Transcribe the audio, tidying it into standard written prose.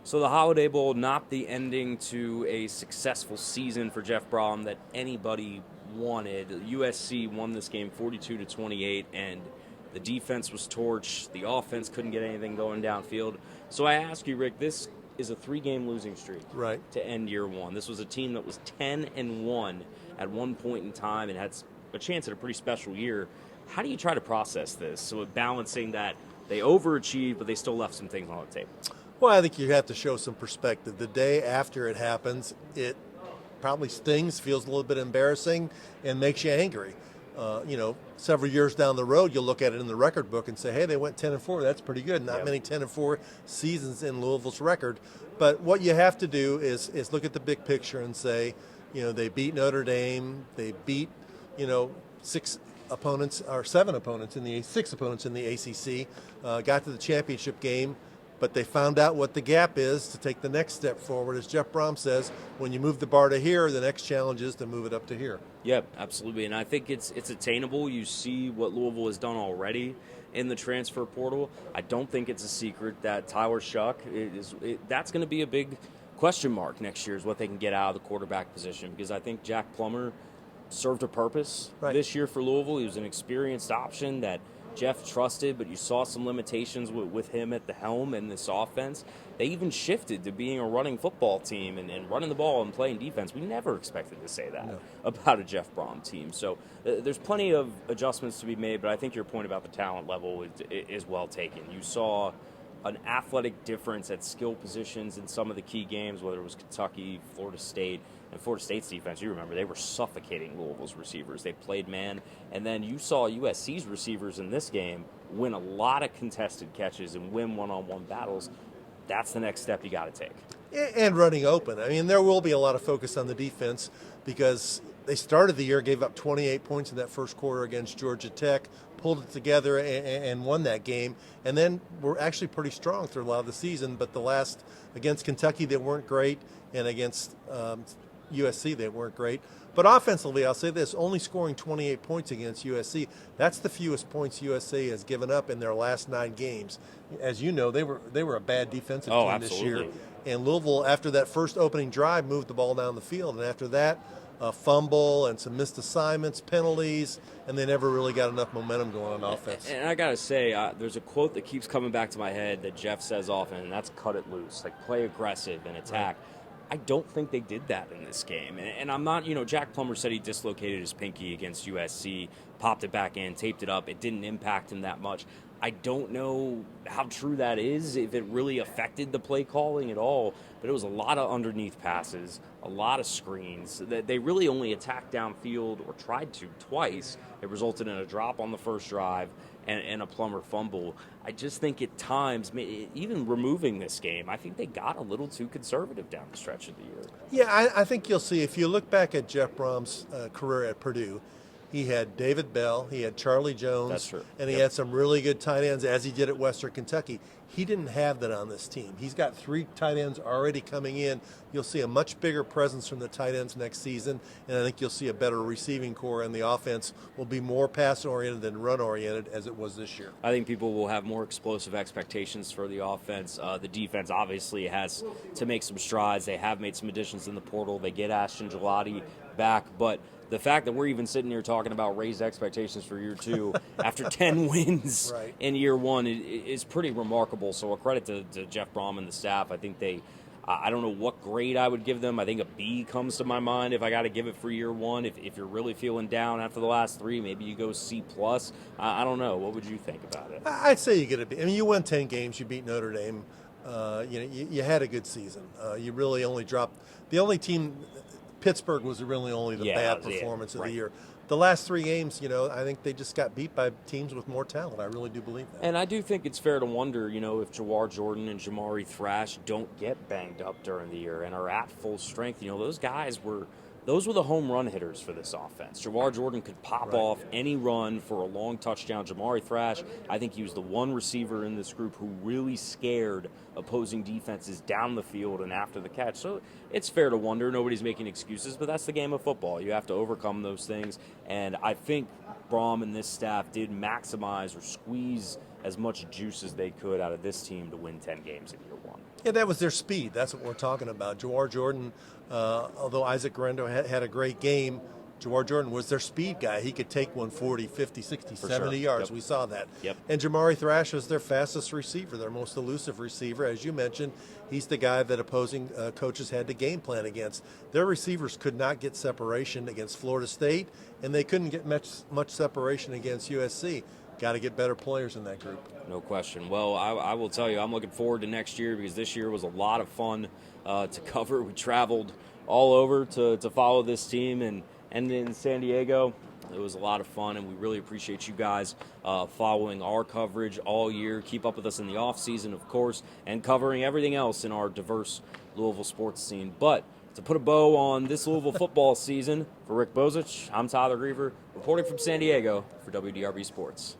So the Holiday Bowl, not the ending to a successful season for Jeff Brohm that anybody wanted. USC won this game 42-28, and the defense was torched. The offense couldn't get anything going downfield. So I ask you, Rick, this is a 3-game losing streak to end year one. This was a team that was 10-1 at one point in time and had a chance at a pretty special year. How do you try to process this? So balancing that they overachieved, but they still left some things on the table. Well, I think you have to show some perspective. The day after it happens, it probably stings, feels a little bit embarrassing, and makes you angry. Several years down the road, you'll look at it in the record book and say, hey, they went 10-4. That's pretty good. Not many 10-4 seasons in Louisville's record. But what you have to do is look at the big picture and say, they beat Notre Dame. They beat, 6 opponents or 7 opponents in the 6 opponents in the ACC. Got to the championship game. But they found out what the gap is to take the next step forward. As Jeff Brohm says, when you move the bar to here, the next challenge is to move it up to here. Yep, absolutely. And I think it's attainable. You see what Louisville has done already in the transfer portal. I don't think it's a secret that Tyler Shuck, that's going to be a big question mark next year, is what they can get out of the quarterback position. Because I think Jack Plummer served a purpose this year for Louisville. He was an experienced option that Jeff trusted, but you saw some limitations with him at the helm in this offense. They even shifted to being a running football team and running the ball and playing defense. We never expected to say that about a Jeff Brohm team. So there's plenty of adjustments to be made, but I think your point about the talent level is well taken. You saw an athletic difference at skill positions in some of the key games, whether it was Kentucky, Florida State. And Florida State's defense, you remember, they were suffocating Louisville's receivers. They played man. And then you saw USC's receivers in this game win a lot of contested catches and win one-on-one battles. That's the next step you got to take. And running open. I mean, there will be a lot of focus on the defense because they started the year, gave up 28 points in that first quarter against Georgia Tech, pulled it together and won that game. And then were actually pretty strong through a lot of the season. But the last, against Kentucky, they weren't great. And against USC, they weren't great. But offensively, I'll say this, only scoring 28 points against USC, that's the fewest points USC has given up in their last 9 games. As you know, they were a bad defensive team this year. And Louisville, after that first opening drive, moved the ball down the field. And after that, a fumble and some missed assignments, penalties, and they never really got enough momentum going on offense. And I got to say, there's a quote that keeps coming back to my head that Jeff says often, and that's cut it loose, like play aggressive and attack. Right. I don't think they did that in this game. And I'm not, Jack Plummer said he dislocated his pinky against USC, popped it back in, taped it up. It didn't impact him that much. I don't know how true that is, if it really affected the play calling at all, but it was a lot of underneath passes, a lot of screens. They really only attacked downfield or tried to twice. It resulted in a drop on the first drive and a Plummer fumble. I just think at times, even removing this game, I think they got a little too conservative down the stretch of the year. Yeah, I think you'll see, if you look back at Jeff Brohm's career at Purdue, he had David Bell, he had Charlie Jones, and he had some really good tight ends, as he did at Western Kentucky. He didn't have that on this team. He's got 3 tight ends already coming in. You'll see a much bigger presence from the tight ends next season, and I think you'll see a better receiving core, and the offense will be more pass-oriented than run-oriented as it was this year. I think people will have more explosive expectations for the offense. The defense obviously has to make some strides. They have made some additions in the portal. They get Ashton Gelati back, but the fact that we're even sitting here talking about raised expectations for year 2 after 10 wins in year 1 is pretty remarkable. So a credit to Jeff Brohm and the staff. I think I don't know what grade I would give them. I think a B comes to my mind if I got to give it for year 1. If you're really feeling down after the last 3, maybe you go C+. I don't know. What would you think about it? I'd say you get a B. I mean, you won 10 games. You beat Notre Dame. You had a good season. You really only dropped. The only team, Pittsburgh, was really only the bad performance of the year. The last 3 games, I think they just got beat by teams with more talent. I really do believe that. And I do think it's fair to wonder, if Jawar Jordan and Jamari Thrash don't get banged up during the year and are at full strength. Those were the home run hitters for this offense. Jawar Jordan could pop off any run for a long touchdown. Jamari Thrash, I think he was the one receiver in this group who really scared opposing defenses down the field and after the catch. So it's fair to wonder. Nobody's making excuses, but that's the game of football. You have to overcome those things. And I think Brohm and this staff did maximize or squeeze as much juice as they could out of this team to win 10 games in year 1. Yeah, that was their speed. That's what we're talking about. Jawar Jordan, although Isaac Guerrero had a great game, Jawar Jordan was their speed guy. He could take 140, 50, 60, For 70 sure. yards. Yep. We saw that. Yep. And Jamari Thrash was their fastest receiver, their most elusive receiver. As you mentioned, he's the guy that opposing coaches had to game plan against. Their receivers could not get separation against Florida State, and they couldn't get much separation against USC. Got to get better players in that group. No question. Well, I will tell you, I'm looking forward to next year because this year was a lot of fun to cover. We traveled all over to follow this team, and in San Diego, it was a lot of fun, and we really appreciate you guys following our coverage all year. Keep up with us in the off season, of course, and covering everything else in our diverse Louisville sports scene. But to put a bow on this Louisville football season, for Rick Bozich, I'm Tyler Greever, reporting from San Diego for WDRB Sports.